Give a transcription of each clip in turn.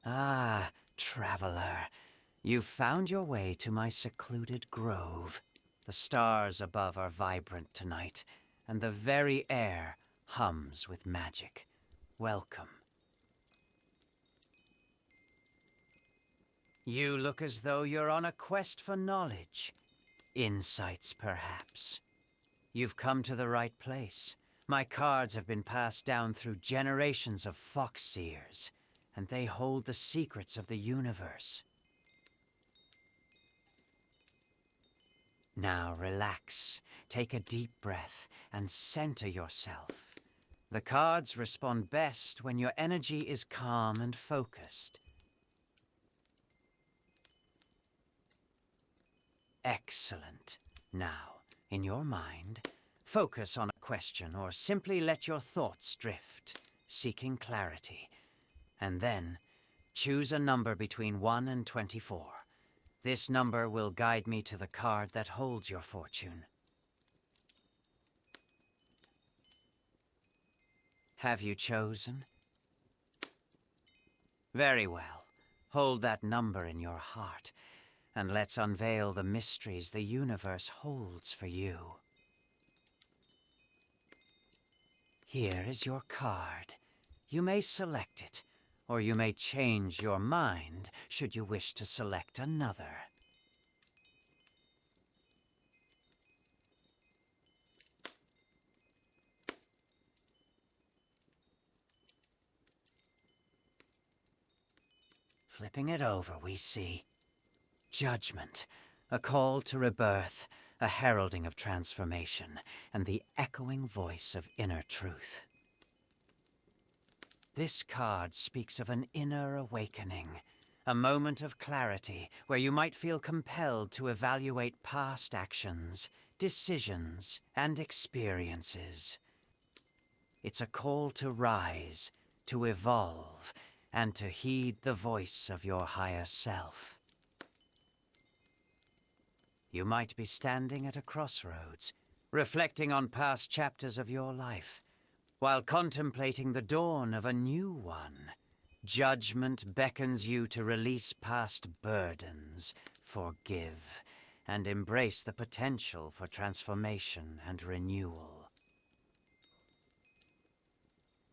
Ah, traveler, you've found your way to my secluded grove. The stars above are vibrant tonight, and the very air hums with magic. Welcome. You look as though you're on a quest for knowledge. Insights, perhaps. You've come to the right place. My cards have been passed down through generations of fox seers, and they hold the secrets of the universe. Now relax, take a deep breath, and center yourself. The cards respond best when your energy is calm and focused. Excellent. Now, in your mind, focus on a question or simply let your thoughts drift, seeking clarity. And then, choose a number between 1 and 24. This number will guide me to the card that holds your fortune. Have you chosen? Very well. Hold that number in your heart, and let's unveil the mysteries the universe holds for you. Here is your card. You may select it, or you may change your mind should you wish to select another. Flipping it over, we see Judgment, a call to rebirth, a heralding of transformation, and the echoing voice of inner truth. This card speaks of an inner awakening, a moment of clarity where you might feel compelled to evaluate past actions, decisions, and experiences. It's a call to rise, to evolve, and to heed the voice of your higher self. You might be standing at a crossroads, reflecting on past chapters of your life, while contemplating the dawn of a new one. Judgment beckons you to release past burdens, forgive, and embrace the potential for transformation and renewal.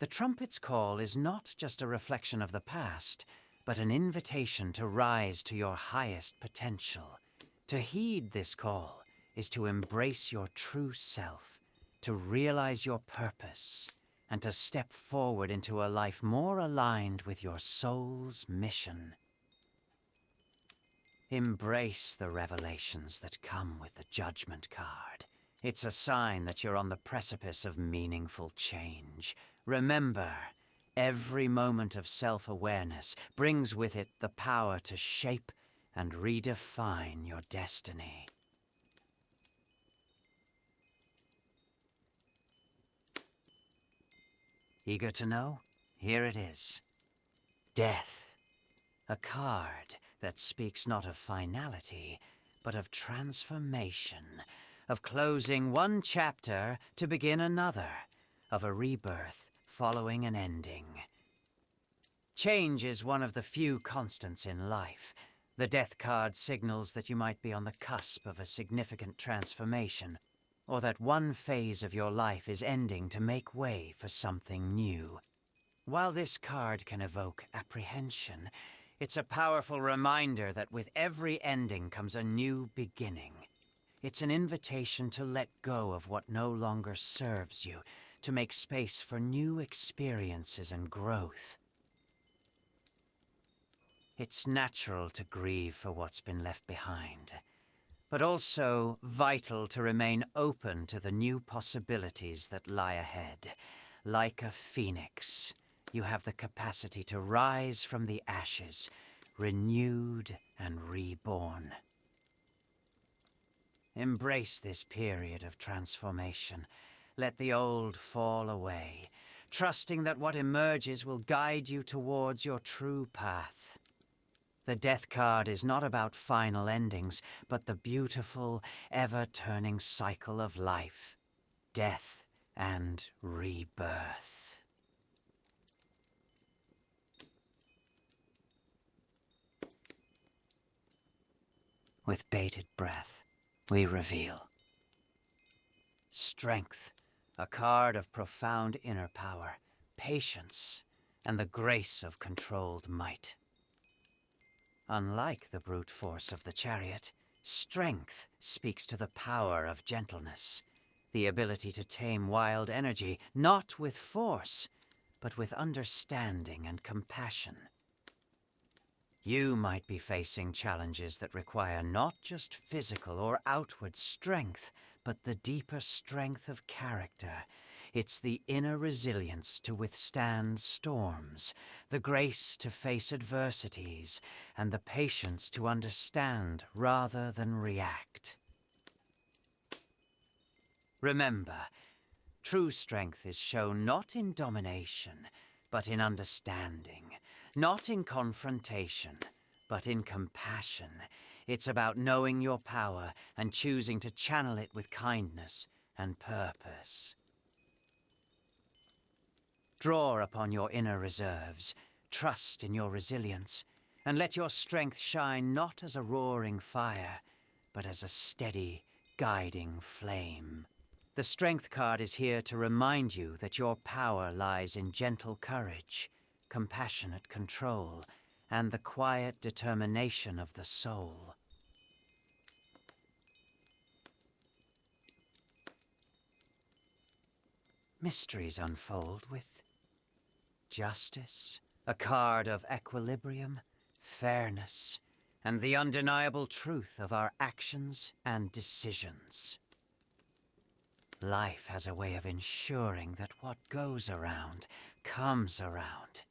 The trumpet's call is not just a reflection of the past, but an invitation to rise to your highest potential. To heed this call is to embrace your true self, to realize your purpose, and to step forward into a life more aligned with your soul's mission. Embrace the revelations that come with the Judgment card. It's a sign that you're on the precipice of meaningful change. Remember, every moment of self-awareness brings with it the power to shape and redefine your destiny. Eager to know? Here it is. Death. A card that speaks not of finality, but of transformation, of closing one chapter to begin another, of a rebirth following an ending. Change is one of the few constants in life. The death card signals that you might be on the cusp of a significant transformation, or that one phase of your life is ending to make way for something new. While this card can evoke apprehension, it's a powerful reminder that with every ending comes a new beginning. It's an invitation to let go of what no longer serves you, to make space for new experiences and growth. It's natural to grieve for what's been left behind, but also vital to remain open to the new possibilities that lie ahead. Like a phoenix, you have the capacity to rise from the ashes, renewed and reborn. Embrace this period of transformation. Let the old fall away, trusting that what emerges will guide you towards your true path. The death card is not about final endings, but the beautiful, ever-turning cycle of life, death, and rebirth. With bated breath, we reveal Strength, a card of profound inner power, patience, and the grace of controlled might. Unlike the brute force of the chariot, strength speaks to the power of gentleness, the ability to tame wild energy, not with force, but with understanding and compassion. You might be facing challenges that require not just physical or outward strength, but the deeper strength of character. It's the inner resilience to withstand storms, the grace to face adversities, and the patience to understand rather than react. Remember, true strength is shown not in domination, but in understanding, not in confrontation, but in compassion. It's about knowing your power and choosing to channel it with kindness and purpose. Draw upon your inner reserves, trust in your resilience, and let your strength shine not as a roaring fire, but as a steady, guiding flame. The Strength card is here to remind you that your power lies in gentle courage, compassionate control, and the quiet determination of the soul. Mysteries unfold with Justice, a card of equilibrium, fairness, and the undeniable truth of our actions and decisions. Life has a way of ensuring that what goes around comes around.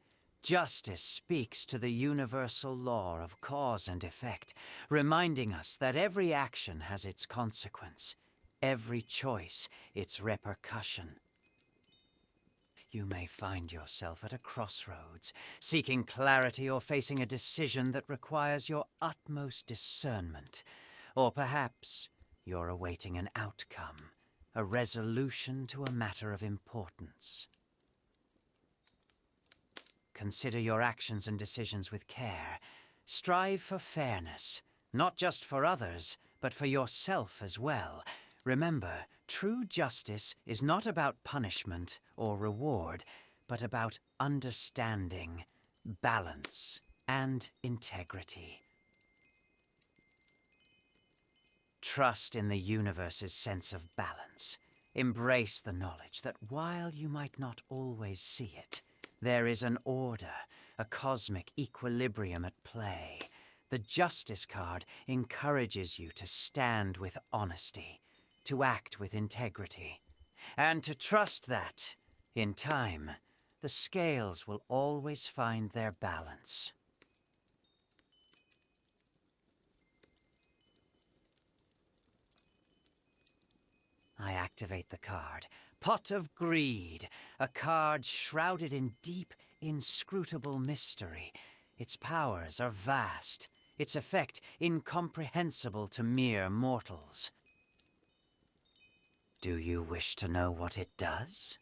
Justice speaks to the universal law of cause and effect, reminding us that every action has its consequence, every choice its repercussion. You may find yourself at a crossroads, seeking clarity or facing a decision that requires your utmost discernment. Or perhaps you're awaiting an outcome, a resolution to a matter of importance. Consider your actions and decisions with care. Strive for fairness, not just for others, but for yourself as well. Remember, true justice is not about punishment or reward, but about understanding, balance, and integrity. Trust in the universe's sense of balance. Embrace the knowledge that while you might not always see it, there is an order, a cosmic equilibrium at play. The Justice card encourages you to stand with honesty, to act with integrity, and to trust that, in time, the scales will always find their balance. I activate the card. Pot of Greed, a card shrouded in deep, inscrutable mystery. Its powers are vast, its effect incomprehensible to mere mortals. Do you wish to know what it does?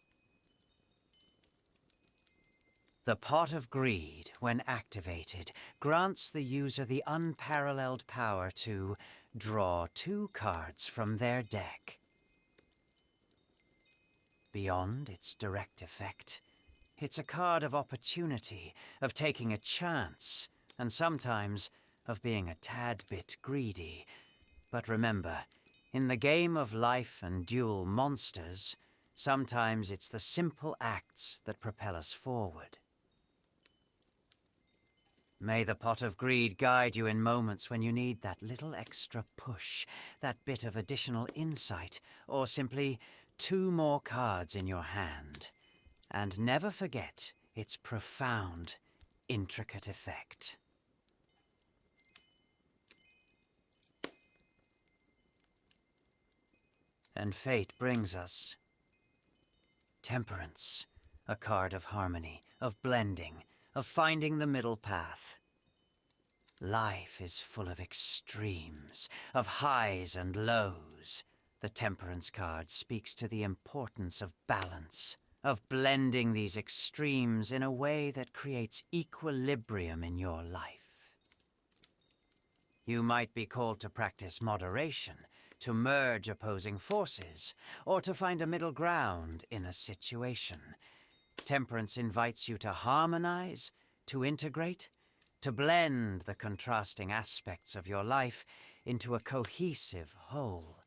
The Pot of Greed, when activated, grants the user the unparalleled power to draw 2 cards from their deck. Beyond its direct effect, it's a card of opportunity, of taking a chance, and sometimes of being a tad bit greedy. But remember, in the game of life and duel monsters, sometimes it's the simple acts that propel us forward. May the Pot of Greed guide you in moments when you need that little extra push, that bit of additional insight, or simply 2 more cards in your hand. And never forget its profound, intricate effect. And fate brings us Temperance, a card of harmony, of blending, of finding the middle path. Life is full of extremes, of highs and lows. The Temperance card speaks to the importance of balance, of blending these extremes in a way that creates equilibrium in your life. You might be called to practice moderation, to merge opposing forces, or to find a middle ground in a situation. Temperance invites you to harmonize, to integrate, to blend the contrasting aspects of your life into a cohesive whole.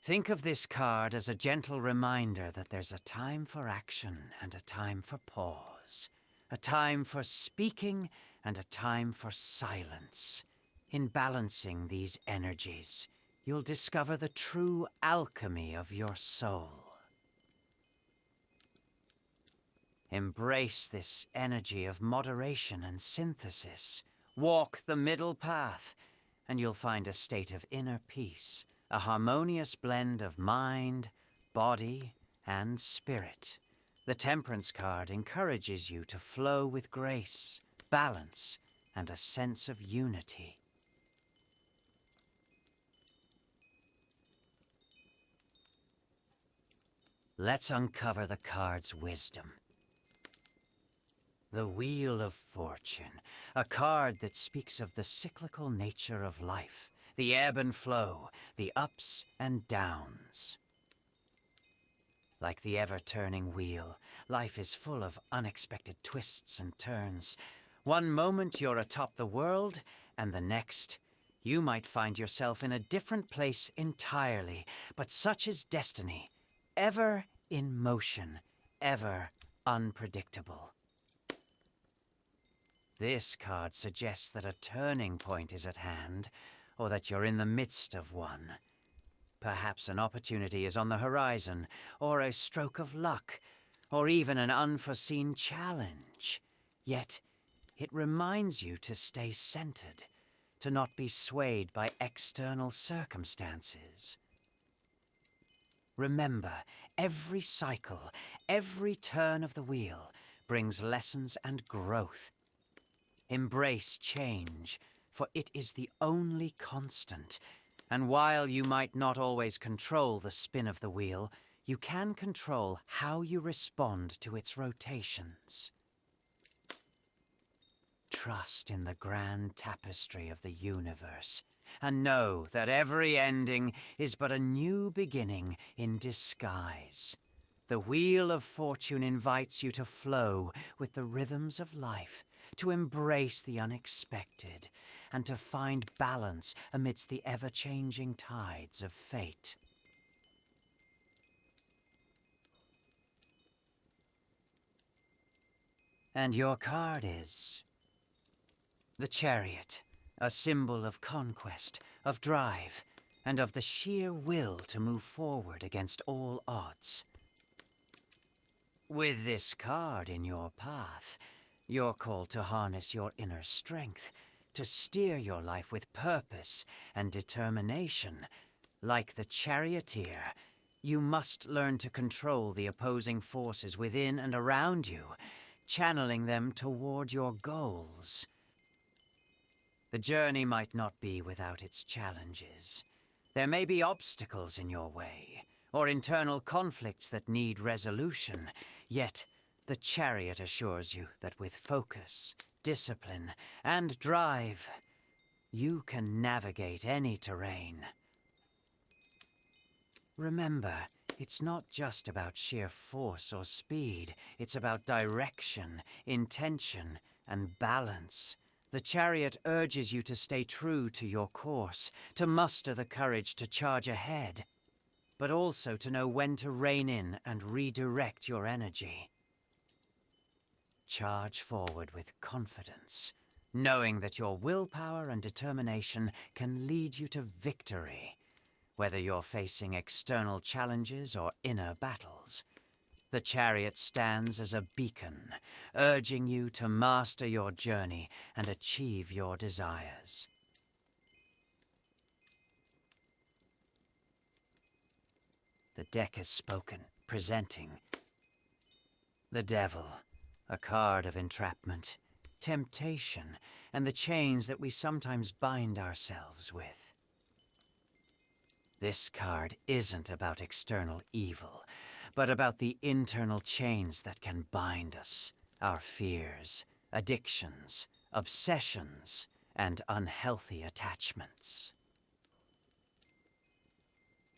Think of this card as a gentle reminder that there's a time for action and a time for pause, a time for speaking and a time for silence. In balancing these energies, you'll discover the true alchemy of your soul. Embrace this energy of moderation and synthesis. Walk the middle path, and you'll find a state of inner peace, a harmonious blend of mind, body, and spirit. The Temperance card encourages you to flow with grace, balance, and a sense of unity. Let's uncover the card's wisdom. The Wheel of Fortune, a card that speaks of the cyclical nature of life, the ebb and flow, the ups and downs. Like the ever-turning wheel, life is full of unexpected twists and turns. One moment you're atop the world, and the next, you might find yourself in a different place entirely. But such is destiny, ever in motion, ever unpredictable. This card suggests that a turning point is at hand, or that you're in the midst of one. Perhaps an opportunity is on the horizon, or a stroke of luck, or even an unforeseen challenge. Yet, it reminds you to stay centered, to not be swayed by external circumstances. Remember, every cycle, every turn of the wheel brings lessons and growth. Embrace change, for it is the only constant. And while you might not always control the spin of the wheel, you can control how you respond to its rotations. Trust in the grand tapestry of the universe, and know that every ending is but a new beginning in disguise. The Wheel of Fortune invites you to flow with the rhythms of life, to embrace the unexpected, and to find balance amidst the ever-changing tides of fate. And your card is the Chariot, a symbol of conquest, of drive, and of the sheer will to move forward against all odds. With this card in your path, you're called to harness your inner strength, to steer your life with purpose and determination. Like the charioteer, you must learn to control the opposing forces within and around you, channeling them toward your goals. The journey might not be without its challenges. There may be obstacles in your way, or internal conflicts that need resolution, yet the Chariot assures you that with focus, discipline, and drive, you can navigate any terrain. Remember, it's not just about sheer force or speed. It's about direction, intention, and balance. The Chariot urges you to stay true to your course, to muster the courage to charge ahead, but also to know when to rein in and redirect your energy. Charge forward with confidence, knowing that your willpower and determination can lead you to victory. Whether you're facing external challenges or inner battles, the Chariot stands as a beacon, urging you to master your journey and achieve your desires. The deck has spoken, presenting the Devil, a card of entrapment, temptation, and the chains that we sometimes bind ourselves with. This card isn't about external evil, but about the internal chains that can bind us, our fears, addictions, obsessions, and unhealthy attachments.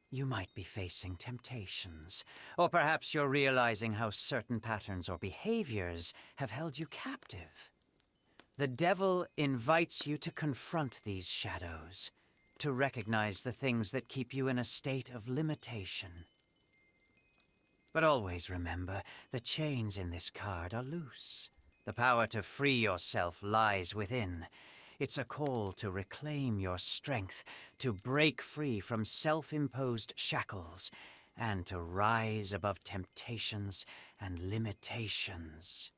You might be facing temptations, or perhaps you're realizing how certain patterns or behaviors have held you captive. The devil invites you to confront these shadows, to recognize the things that keep you in a state of limitation. But always remember, the chains in this card are loose. The power to free yourself lies within. It's a call to reclaim your strength, to break free from self-imposed shackles, and to rise above temptations and limitations.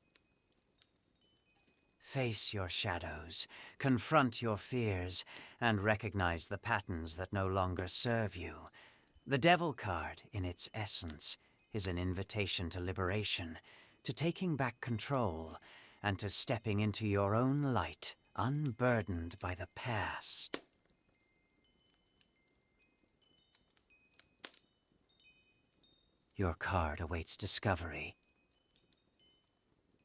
Face your shadows, confront your fears, and recognize the patterns that no longer serve you. The Devil card, in its essence, is an invitation to liberation, to taking back control, and to stepping into your own light, unburdened by the past. Your card awaits discovery.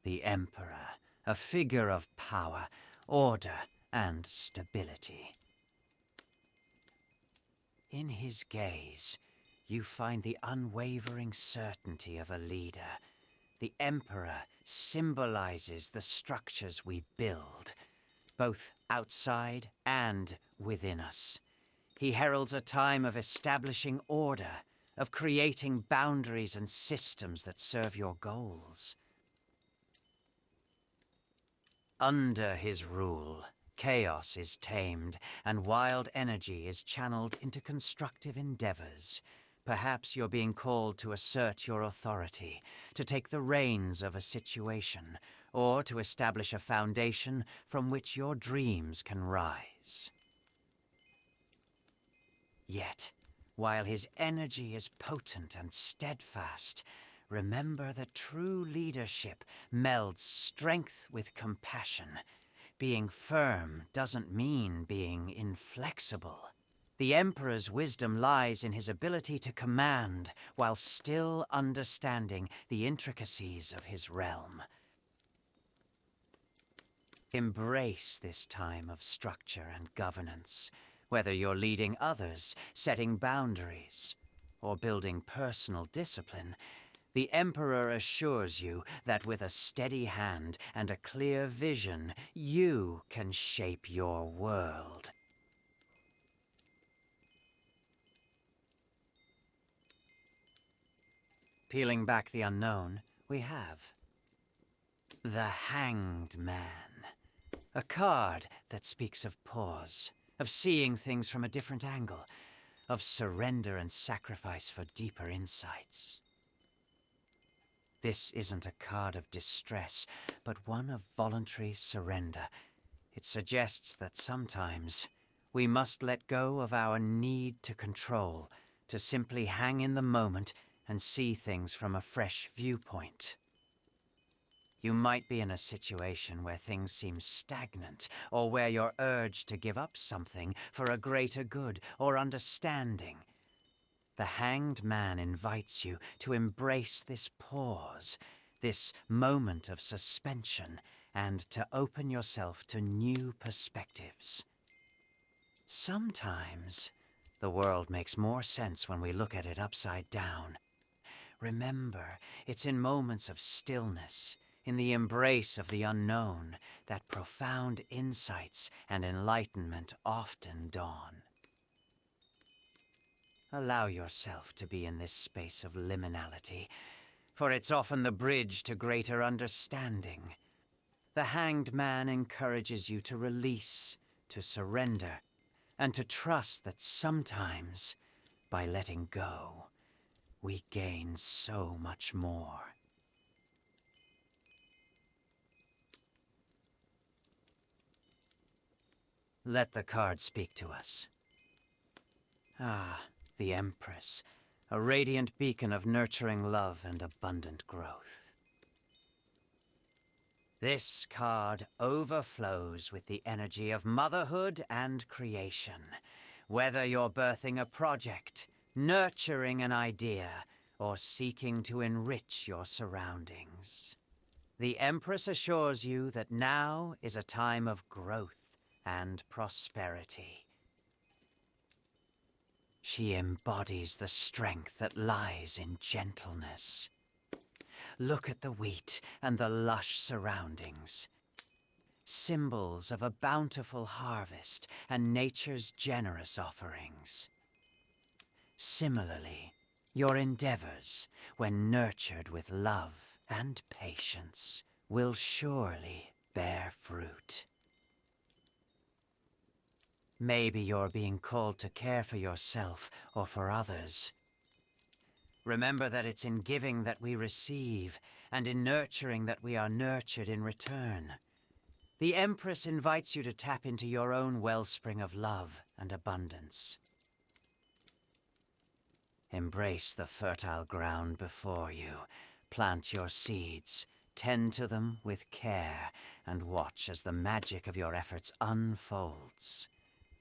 The Emperor, a figure of power, order, and stability. In his gaze, you find the unwavering certainty of a leader. The Emperor symbolizes the structures we build, both outside and within us. He heralds a time of establishing order, of creating boundaries and systems that serve your goals. Under his rule, chaos is tamed, and wild energy is channeled into constructive endeavors. Perhaps you're being called to assert your authority, to take the reins of a situation, or to establish a foundation from which your dreams can rise. Yet, while his energy is potent and steadfast, remember that true leadership melds strength with compassion. Being firm doesn't mean being inflexible. The Emperor's wisdom lies in his ability to command while still understanding the intricacies of his realm. Embrace this time of structure and governance, whether you're leading others, setting boundaries, or building personal discipline. The Emperor assures you that with a steady hand and a clear vision, you can shape your world. Peeling back the unknown, we have the Hanged Man. A card that speaks of pause, of seeing things from a different angle, of surrender and sacrifice for deeper insights. This isn't a card of distress, but one of voluntary surrender. It suggests that sometimes we must let go of our need to control, to simply hang in the moment and see things from a fresh viewpoint. You might be in a situation where things seem stagnant, or where you're urged to give up something for a greater good or understanding. The Hanged Man invites you to embrace this pause, this moment of suspension, and to open yourself to new perspectives. Sometimes, the world makes more sense when we look at it upside down. Remember, it's in moments of stillness, in the embrace of the unknown, that profound insights and enlightenment often dawn. Allow yourself to be in this space of liminality, for it's often the bridge to greater understanding. The Hanged Man encourages you to release, to surrender, and to trust that sometimes, by letting go, we gain so much more. Let the card speak to us. Ah, the Empress, a radiant beacon of nurturing love and abundant growth. This card overflows with the energy of motherhood and creation. Whether you're birthing a project, nurturing an idea, or seeking to enrich your surroundings, the Empress assures you that now is a time of growth and prosperity. She embodies the strength that lies in gentleness. Look at the wheat and the lush surroundings, symbols of a bountiful harvest and nature's generous offerings. Similarly, your endeavors, when nurtured with love and patience, will surely bear fruit. Maybe you're being called to care for yourself or for others. Remember that it's in giving that we receive, and in nurturing that we are nurtured in return. The Empress invites you to tap into your own wellspring of love and abundance. Embrace the fertile ground before you. Plant your seeds, tend to them with care, and watch as the magic of your efforts unfolds.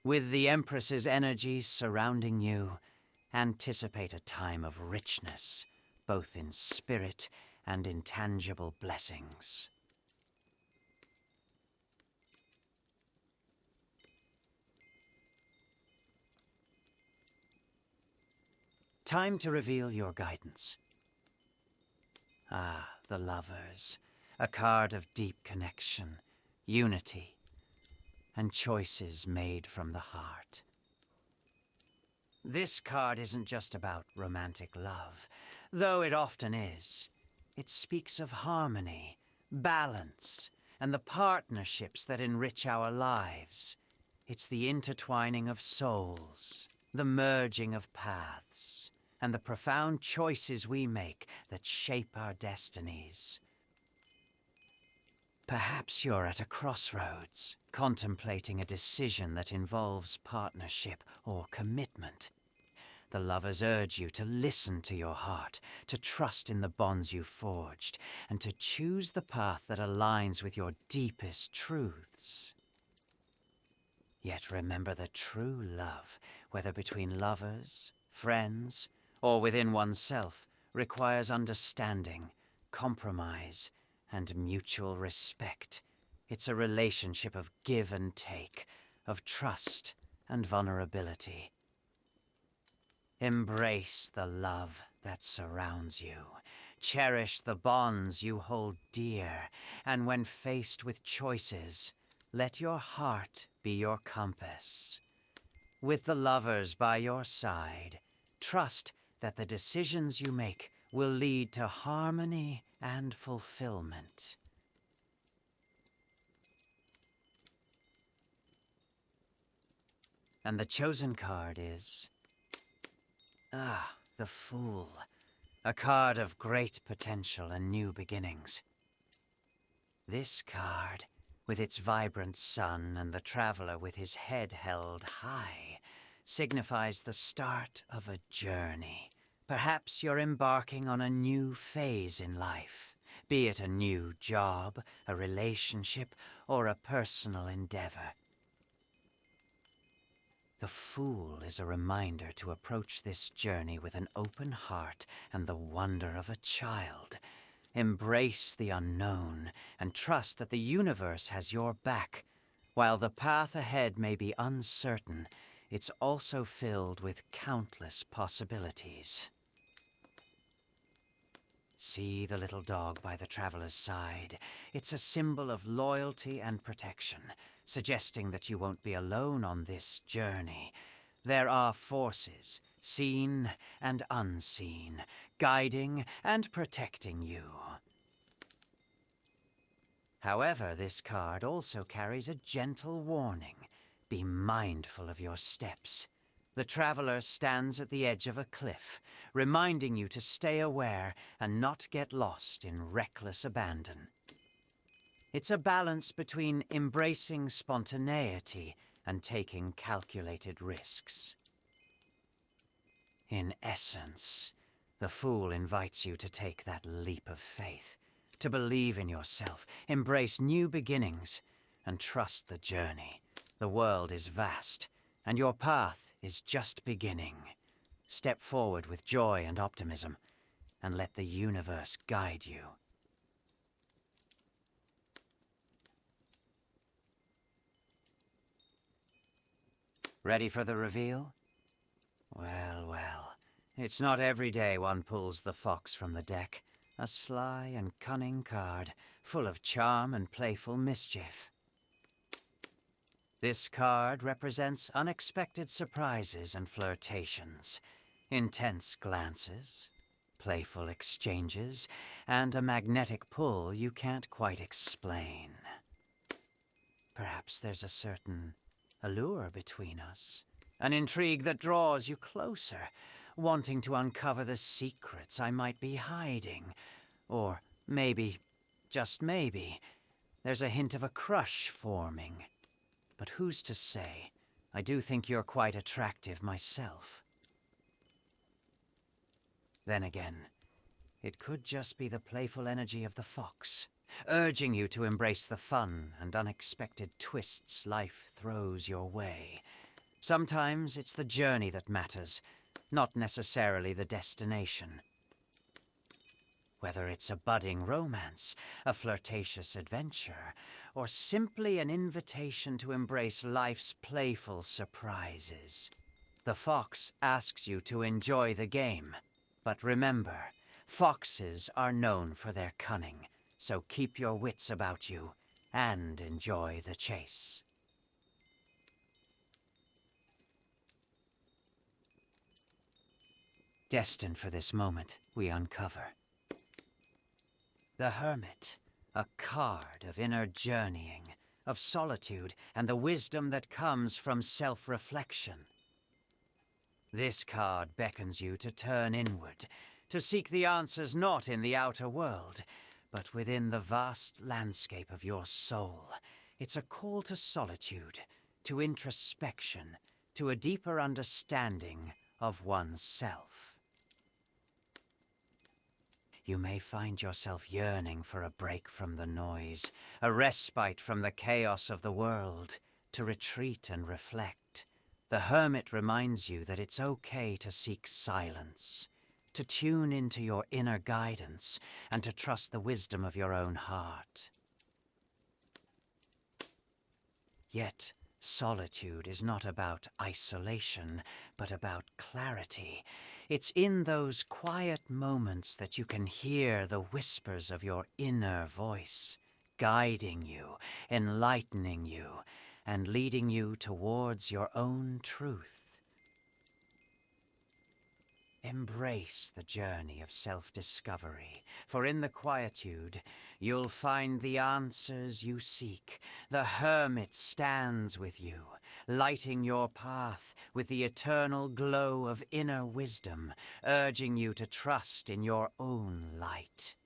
With the Empress's energies surrounding you, anticipate a time of richness, both in spirit and in tangible blessings. Time to reveal your guidance. Ah, the Lovers, a card of deep connection, unity, and choices made from the heart. This card isn't just about romantic love, though it often is. It speaks of harmony, balance, and the partnerships that enrich our lives. It's the intertwining of souls, the merging of paths, and the profound choices we make that shape our destinies. Perhaps you're at a crossroads, contemplating a decision that involves partnership or commitment. The Lovers urge you to listen to your heart, to trust in the bonds you've forged, and to choose the path that aligns with your deepest truths. Yet remember that true love, whether between lovers, friends, or within oneself, requires understanding, compromise, and mutual respect. It's a relationship of give and take, of trust and vulnerability. Embrace the love that surrounds you. Cherish the bonds you hold dear, and when faced with choices, let your heart be your compass. With the Lovers by your side, trust that the decisions you make will lead to harmony and fulfillment. And the chosen card is... the Fool. A card of great potential and new beginnings. This card, with its vibrant sun and the traveler with his head held high, signifies the start of a journey. Perhaps you're embarking on a new phase in life, be it a new job, a relationship, or a personal endeavor. The Fool is a reminder to approach this journey with an open heart and the wonder of a child. Embrace the unknown and trust that the universe has your back. While the path ahead may be uncertain, it's also filled with countless possibilities. See the little dog by the traveler's side. It's a symbol of loyalty and protection, suggesting that you won't be alone on this journey. There are forces, seen and unseen, guiding and protecting you. However, this card also carries a gentle warning. Be mindful of your steps. The traveler stands at the edge of a cliff, reminding you to stay aware and not get lost in reckless abandon. It's a balance between embracing spontaneity and taking calculated risks. In essence, the Fool invites you to take that leap of faith, to believe in yourself, embrace new beginnings, and trust the journey. The world is vast, and your path is just beginning. Step forward with joy and optimism, and let the universe guide you. Ready for the reveal? Well, well. It's not every day one pulls the fox from the deck. A sly and cunning card, full of charm and playful mischief. This card represents unexpected surprises and flirtations, intense glances, playful exchanges, and a magnetic pull you can't quite explain. Perhaps there's a certain allure between us, an intrigue that draws you closer, wanting to uncover the secrets I might be hiding. Or maybe, just maybe, there's a hint of a crush forming. But who's to say? I do think you're quite attractive myself. Then again, it could just be the playful energy of the fox, urging you to embrace the fun and unexpected twists life throws your way. Sometimes it's the journey that matters, not necessarily the destination. Whether it's a budding romance, a flirtatious adventure, or simply an invitation to embrace life's playful surprises, the fox asks you to enjoy the game. But remember, foxes are known for their cunning, so keep your wits about you and enjoy the chase. Destined for this moment, we uncover the Hermit, a card of inner journeying, of solitude, and the wisdom that comes from self-reflection. This card beckons you to turn inward, to seek the answers not in the outer world, but within the vast landscape of your soul. It's a call to solitude, to introspection, to a deeper understanding of oneself. You may find yourself yearning for a break from the noise, a respite from the chaos of the world, to retreat and reflect. The Hermit reminds you that it's okay to seek silence, to tune into your inner guidance, and to trust the wisdom of your own heart. Yet, solitude is not about isolation, but about clarity. It's in those quiet moments that you can hear the whispers of your inner voice, guiding you, enlightening you, and leading you towards your own truth. Embrace the journey of self-discovery, for in the quietude, you'll find the answers you seek. The Hermit stands with you, lighting your path with the eternal glow of inner wisdom, urging you to trust in your own light.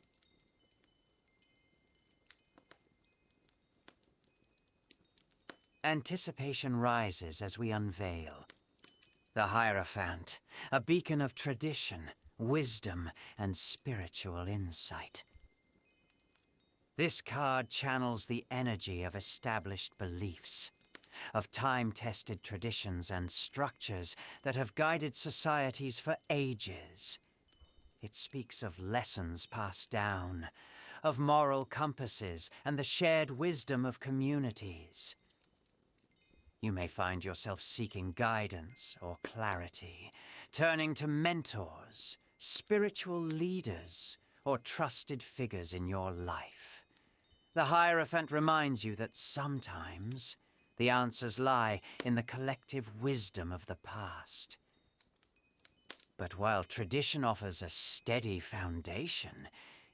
Anticipation rises as we unveil the Hierophant, a beacon of tradition, wisdom, and spiritual insight. This card channels the energy of established beliefs, of time-tested traditions and structures that have guided societies for ages. It speaks of lessons passed down, of moral compasses and the shared wisdom of communities. You may find yourself seeking guidance or clarity, turning to mentors, spiritual leaders, or trusted figures in your life. The Hierophant reminds you that sometimes the answers lie in the collective wisdom of the past. But while tradition offers a steady foundation,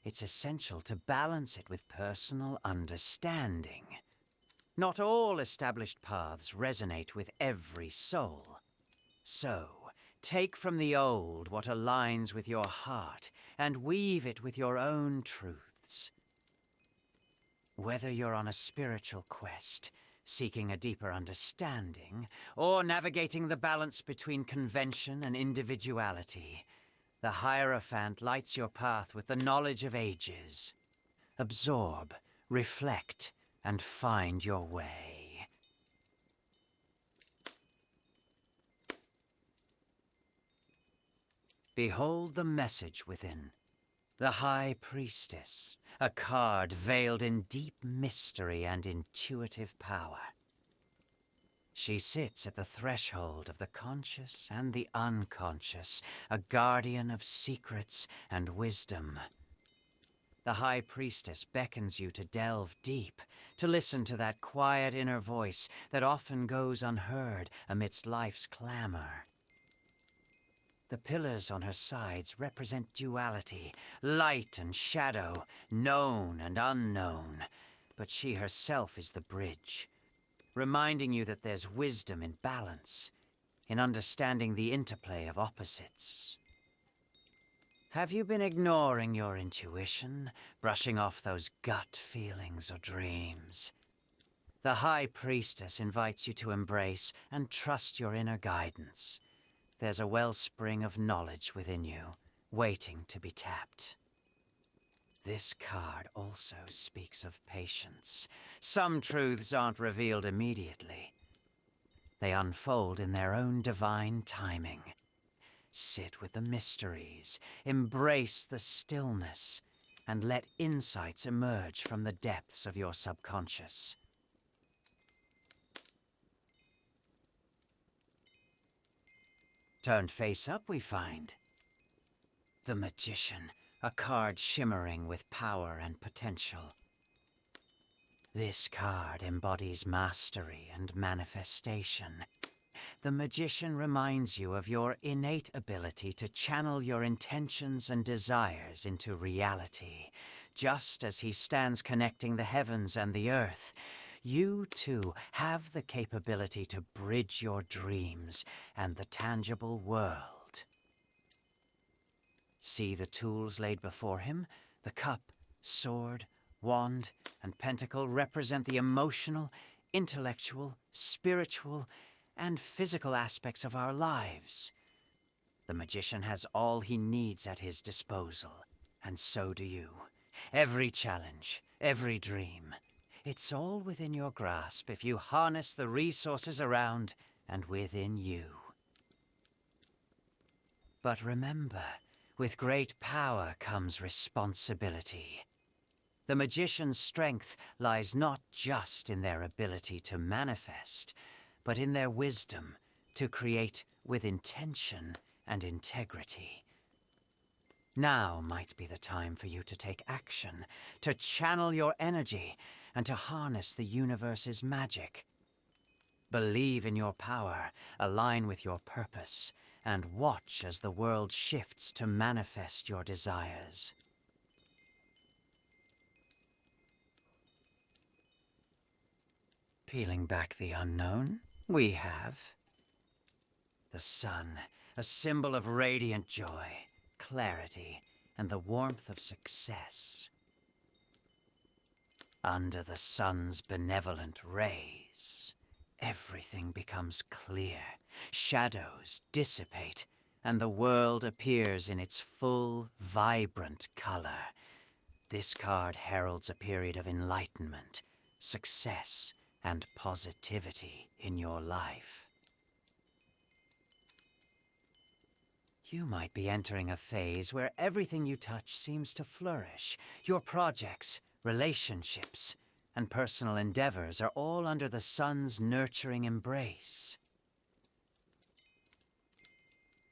it's essential to balance it with personal understanding. Not all established paths resonate with every soul. So, take from the old what aligns with your heart and weave it with your own truths. Whether you're on a spiritual quest, seeking a deeper understanding, or navigating the balance between convention and individuality, the Hierophant lights your path with the knowledge of ages. Absorb, reflect, and find your way. Behold the message within. The High Priestess, a card veiled in deep mystery and intuitive power. She sits at the threshold of the conscious and the unconscious, a guardian of secrets and wisdom. The High Priestess beckons you to delve deep, to listen to that quiet inner voice that often goes unheard amidst life's clamor. The pillars on her sides represent duality, light and shadow, known and unknown, but she herself is the bridge, reminding you that there's wisdom in balance, in understanding the interplay of opposites. Have you been ignoring your intuition, brushing off those gut feelings or dreams? The High Priestess invites you to embrace and trust your inner guidance. There's a wellspring of knowledge within you, waiting to be tapped. This card also speaks of patience. Some truths aren't revealed immediately. They unfold in their own divine timing. Sit with the mysteries, embrace the stillness, and let insights emerge from the depths of your subconscious. Turned face up, we find the Magician, a card shimmering with power and potential. This card embodies mastery and manifestation. The Magician reminds you of your innate ability to channel your intentions and desires into reality. Just as he stands connecting the heavens and the earth, you too have the capability to bridge your dreams and the tangible world. See the tools laid before him? The cup, sword, wand, and pentacle represent the emotional, intellectual, spiritual, and physical aspects of our lives. The Magician has all he needs at his disposal, and so do you. Every challenge, every dream, it's all within your grasp if you harness the resources around and within you. But remember, with great power comes responsibility. The Magician's strength lies not just in their ability to manifest, but in their wisdom to create with intention and integrity. Now might be the time for you to take action, to channel your energy, and to harness the universe's magic. Believe in your power, align with your purpose, and watch as the world shifts to manifest your desires. Peeling back the unknown, we have the sun, a symbol of radiant joy, clarity, and the warmth of success. Under the sun's benevolent rays, everything becomes clear, shadows dissipate, and the world appears in its full, vibrant color. This card heralds a period of enlightenment, success, and positivity in your life. You might be entering a phase where everything you touch seems to flourish. Your projects, relationships, and personal endeavors are all under the sun's nurturing embrace.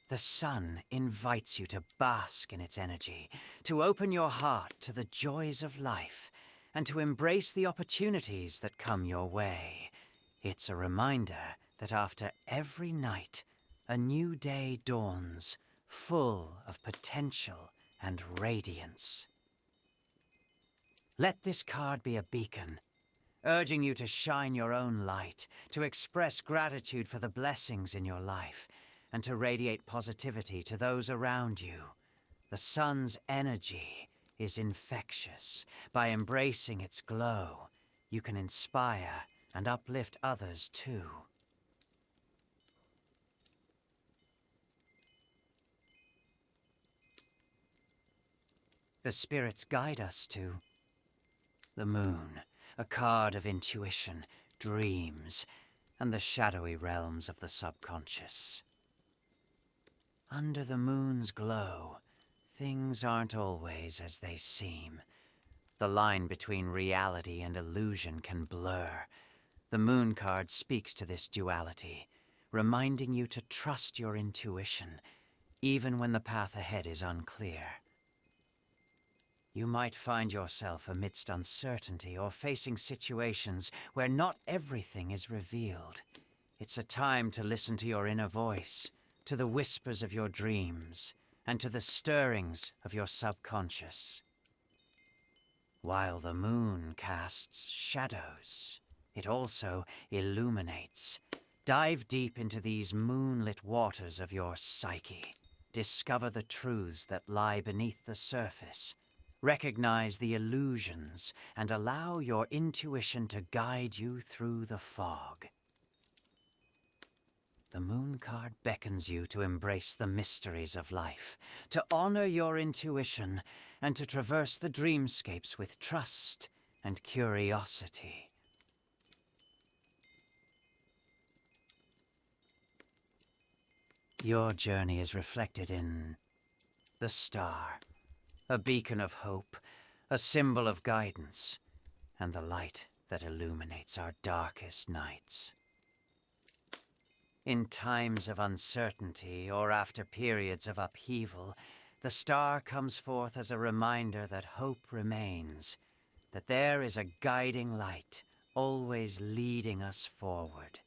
The sun invites you to bask in its energy, to open your heart to the joys of life, and to embrace the opportunities that come your way. It's a reminder that after every night, a new day dawns, full of potential and radiance. Let this card be a beacon, urging you to shine your own light, to express gratitude for the blessings in your life, and to radiate positivity to those around you. The sun's energy is infectious. By embracing its glow, you can inspire and uplift others too. The spirits guide us to the moon, a card of intuition, dreams, and the shadowy realms of the subconscious. Under the moon's glow, things aren't always as they seem. The line between reality and illusion can blur, The moon card speaks to this duality, reminding you to trust your intuition, even when the path ahead is unclear. You might find yourself amidst uncertainty or facing situations where not everything is revealed. It's a time to listen to your inner voice, to the whispers of your dreams, and to the stirrings of your subconscious. While the moon casts shadows, it also illuminates. Dive deep into these moonlit waters of your psyche. Discover the truths that lie beneath the surface. Recognize the illusions and allow your intuition to guide you through the fog. The moon card beckons you to embrace the mysteries of life, to honor your intuition, and to traverse the dreamscapes with trust and curiosity. Your journey is reflected in the star, a beacon of hope, a symbol of guidance, and the light that illuminates our darkest nights. In times of uncertainty or after periods of upheaval, the star comes forth as a reminder that hope remains, that there is a guiding light always leading us forward.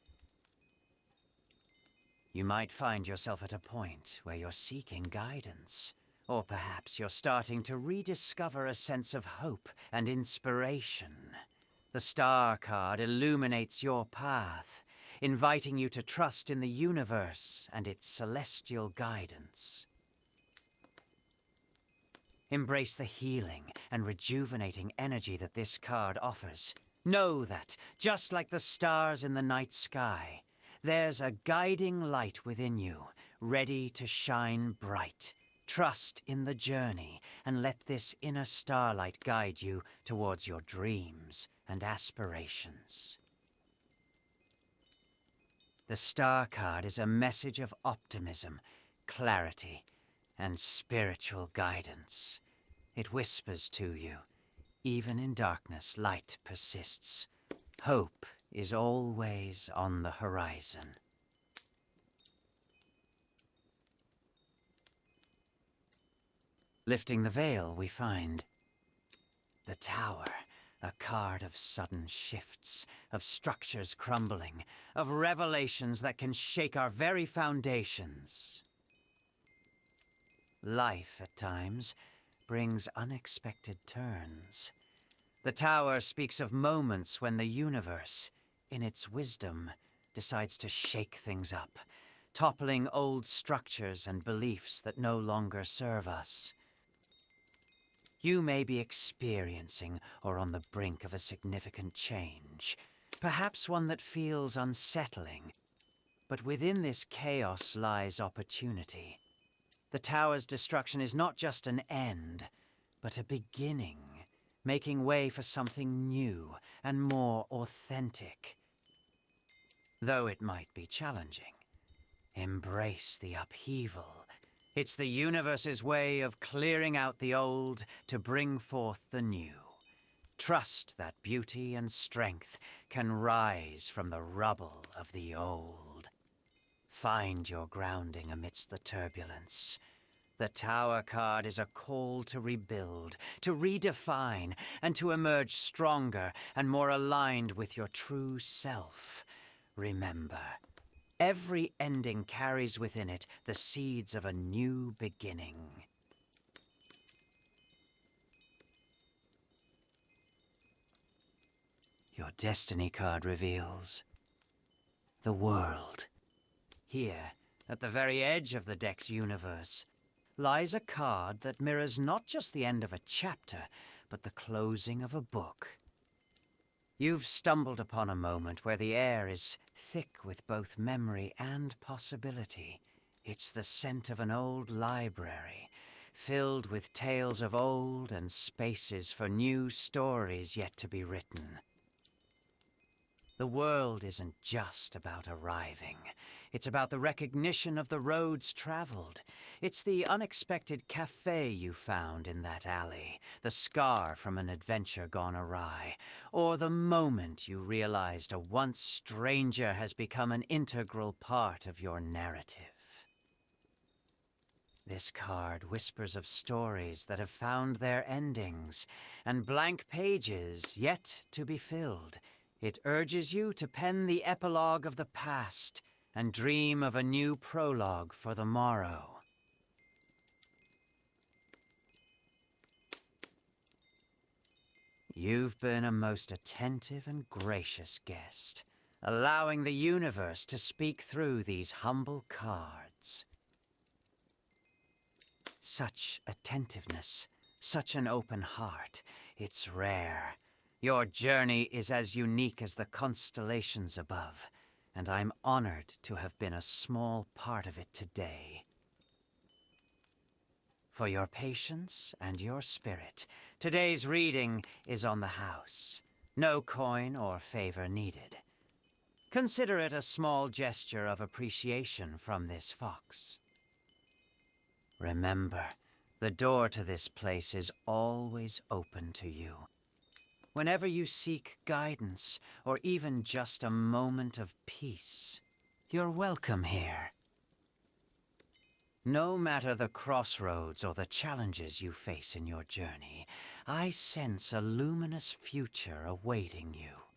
You might find yourself at a point where you're seeking guidance, or perhaps you're starting to rediscover a sense of hope and inspiration. The star card illuminates your path, inviting you to trust in the universe and its celestial guidance. Embrace the healing and rejuvenating energy that this card offers. Know that, just like the stars in the night sky, there's a guiding light within you, ready to shine bright. Trust in the journey and let this inner starlight guide you towards your dreams and aspirations. The star card is a message of optimism, clarity, and spiritual guidance. It whispers to you, even in darkness, light persists. Hope is always on the horizon. Lifting the veil, we find the Tower, a card of sudden shifts, of structures crumbling, of revelations that can shake our very foundations. Life, at times, brings unexpected turns. The Tower speaks of moments when the universe, in its wisdom, decides to shake things up, toppling old structures and beliefs that no longer serve us. You may be experiencing or on the brink of a significant change, perhaps one that feels unsettling. But within this chaos lies opportunity. The Tower's destruction is not just an end, but a beginning, making way for something new and more authentic. Though it might be challenging, embrace the upheaval. It's the universe's way of clearing out the old to bring forth the new. Trust that beauty and strength can rise from the rubble of the old. Find your grounding amidst the turbulence. The Tower card is a call to rebuild, to redefine, and to emerge stronger and more aligned with your true self. Remember, every ending carries within it the seeds of a new beginning. Your destiny card reveals the world. Here, at the very edge of the deck's universe, lies a card that mirrors not just the end of a chapter, but the closing of a book. You've stumbled upon a moment where the air is thick with both memory and possibility. It's the scent of an old library, filled with tales of old and spaces for new stories yet to be written. The world isn't just about arriving. It's about the recognition of the roads traveled. It's the unexpected cafe you found in that alley, the scar from an adventure gone awry, or the moment you realized a once stranger has become an integral part of your narrative. This card whispers of stories that have found their endings, and blank pages yet to be filled. It urges you to pen the epilogue of the past and dream of a new prologue for the morrow. You've been a most attentive and gracious guest, allowing the universe to speak through these humble cards. Such attentiveness, such an open heart, it's rare. Your journey is as unique as the constellations above, and I'm honored to have been a small part of it today. For your patience and your spirit, today's reading is on the house. No coin or favor needed. Consider it a small gesture of appreciation from this fox. Remember, the door to this place is always open to you. Whenever you seek guidance, or even just a moment of peace, you're welcome here. No matter the crossroads or the challenges you face in your journey, I sense a luminous future awaiting you.